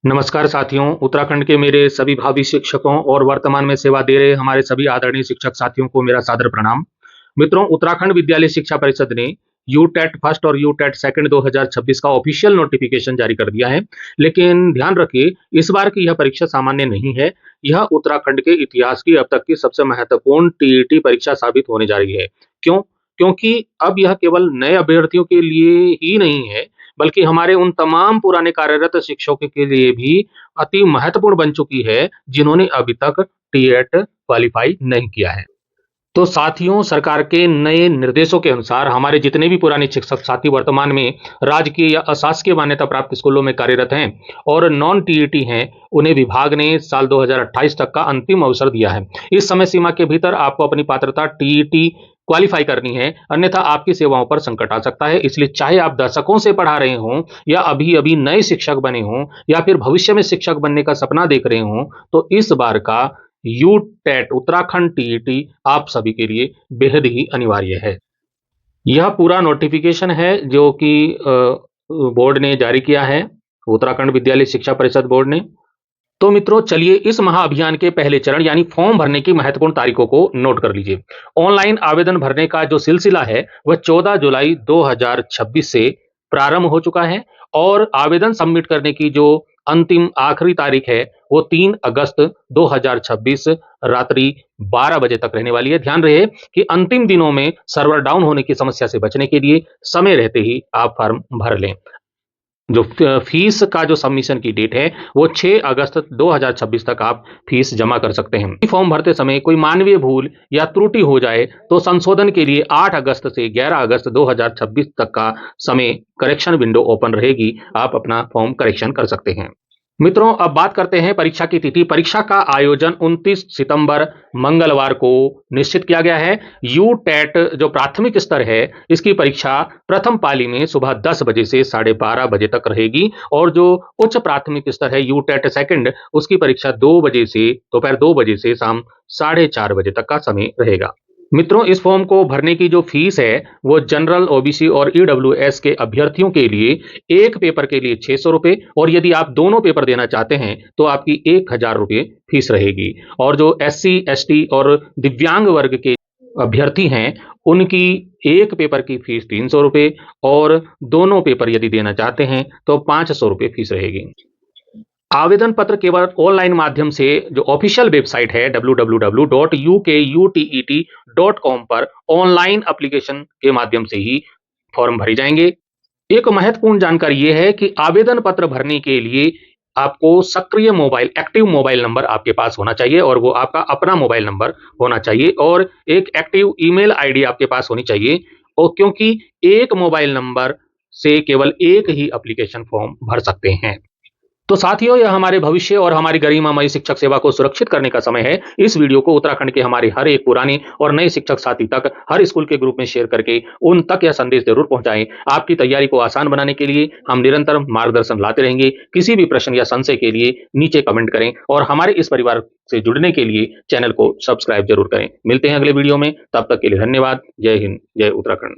नमस्कार साथियों, उत्तराखंड के मेरे सभी भावी शिक्षकों और वर्तमान में सेवा दे रहे हमारे सभी आदरणीय शिक्षक साथियों को मेरा सादर प्रणाम। मित्रों, उत्तराखंड विद्यालय शिक्षा परिषद ने यूटेट फर्स्ट और यूटेट सेकंड 2026 का ऑफिशियल नोटिफिकेशन जारी कर दिया है। लेकिन ध्यान रखिए, इस बार की यह परीक्षा सामान्य नहीं है। यह उत्तराखंड के इतिहास की अब तक की सबसे महत्वपूर्ण टीईटी परीक्षा साबित होने जा रही है। क्यों? क्योंकि अब यह केवल नए अभ्यर्थियों के लिए ही नहीं है, बल्कि हमारे उन तमाम पुराने कार्यरत शिक्षकों के लिए भी अति महत्वपूर्ण बन चुकी है, जिन्होंने अभी तक टीएट क्वालीफाई नहीं किया है। तो साथियों, सरकार के नए निर्देशों के अनुसार हमारे जितने भी पुराने शिक्षक साथी वर्तमान में राजकीय या अशासकीय मान्यता प्राप्त स्कूलों में कार्यरत हैं और नॉन टीईटी हैं, उन्हें विभाग ने साल 2028 तक का अंतिम अवसर दिया है। इस समय सीमा के भीतर आपको अपनी पात्रता टीईटी क्वालिफाई करनी है, अन्यथा आपकी सेवाओं पर संकट आ सकता है। इसलिए चाहे आप दशकों से पढ़ा रहे हों या अभी अभी नए शिक्षक बने हों या फिर भविष्य में शिक्षक बनने का सपना देख रहे हों, तो इस बार का यूटेट उत्तराखंड टीईटी आप सभी के लिए बेहद ही अनिवार्य है। यह पूरा नोटिफिकेशन है जो कि बोर्ड ने जारी किया है, उत्तराखंड विद्यालय शिक्षा परिषद बोर्ड ने। तो मित्रों, चलिए इस महाअभियान के पहले चरण यानी फॉर्म भरने की महत्वपूर्ण तारीखों को नोट कर लीजिए। ऑनलाइन आवेदन भरने का जो सिलसिला है वह 14 जुलाई 2026 से प्रारंभ हो चुका है और आवेदन सबमिट करने की जो अंतिम आखिरी तारीख है वो 3 अगस्त 2026 रात्रि 12 बजे तक रहने वाली है। ध्यान रहे कि अंतिम दिनों में सर्वर डाउन होने की समस्या से बचने के लिए समय रहते ही आप फॉर्म भर लें। जो फीस का जो सबमिशन की डेट है वो 6 अगस्त 2026 तक आप फीस जमा कर सकते हैं। फॉर्म भरते समय कोई मानवीय भूल या त्रुटि हो जाए तो संशोधन के लिए 8 अगस्त से 11 अगस्त 2026 तक का समय करेक्शन विंडो ओपन रहेगी। आप अपना फॉर्म करेक्शन कर सकते हैं। मित्रों, अब बात करते हैं परीक्षा की तिथि। परीक्षा का आयोजन 29 सितंबर मंगलवार को निश्चित किया गया है। यूटेट जो प्राथमिक स्तर है, इसकी परीक्षा प्रथम पाली में सुबह 10 बजे से 12:30 बजे तक रहेगी और जो उच्च प्राथमिक स्तर है यूटेट सेकंड, उसकी परीक्षा 2 बजे से दोपहर 2 बजे से शाम 4:30 बजे तक का समय रहेगा। मित्रों, इस फॉर्म को भरने की जो फीस है वो जनरल, ओबीसी और ईडब्ल्यूएस के अभ्यर्थियों के लिए एक पेपर के लिए 600 रुपए और यदि आप दोनों पेपर देना चाहते हैं तो आपकी 1000 रुपये फीस रहेगी। और जो एससी, एसटी और दिव्यांग वर्ग के अभ्यर्थी हैं उनकी एक पेपर की फीस 300 रुपये और दोनों पेपर यदि देना चाहते हैं तो 500 रुपये फीस रहेगी। आवेदन पत्र केवल ऑनलाइन माध्यम से जो ऑफिशियल वेबसाइट है www.ukutet.com पर ऑनलाइन एप्लीकेशन के माध्यम से ही फॉर्म भरे जाएंगे। एक महत्वपूर्ण जानकारी यह है कि आवेदन पत्र भरने के लिए आपको सक्रिय मोबाइल, एक्टिव मोबाइल नंबर आपके पास होना चाहिए और वो आपका अपना मोबाइल नंबर होना चाहिए और एक एक्टिव ईमेल आईडी आपके पास होनी चाहिए। और क्योंकि एक मोबाइल नंबर से केवल एक ही एप्लीकेशन फॉर्म भर सकते हैं। तो साथियों, यह हमारे भविष्य और हमारी गरिमामयी शिक्षक सेवा को सुरक्षित करने का समय है। इस वीडियो को उत्तराखंड के हमारे हर एक पुराने और नए शिक्षक साथी तक हर स्कूल के ग्रुप में शेयर करके उन तक यह संदेश जरूर पहुंचाएं। आपकी तैयारी को आसान बनाने के लिए हम निरंतर मार्गदर्शन लाते रहेंगे। किसी भी प्रश्न या संशय के लिए नीचे कमेंट करें और हमारे इस परिवार से जुड़ने के लिए चैनल को सब्सक्राइब जरूर करें। मिलते हैं अगले वीडियो में, तब तक के लिए धन्यवाद। जय हिंद, जय उत्तराखंड।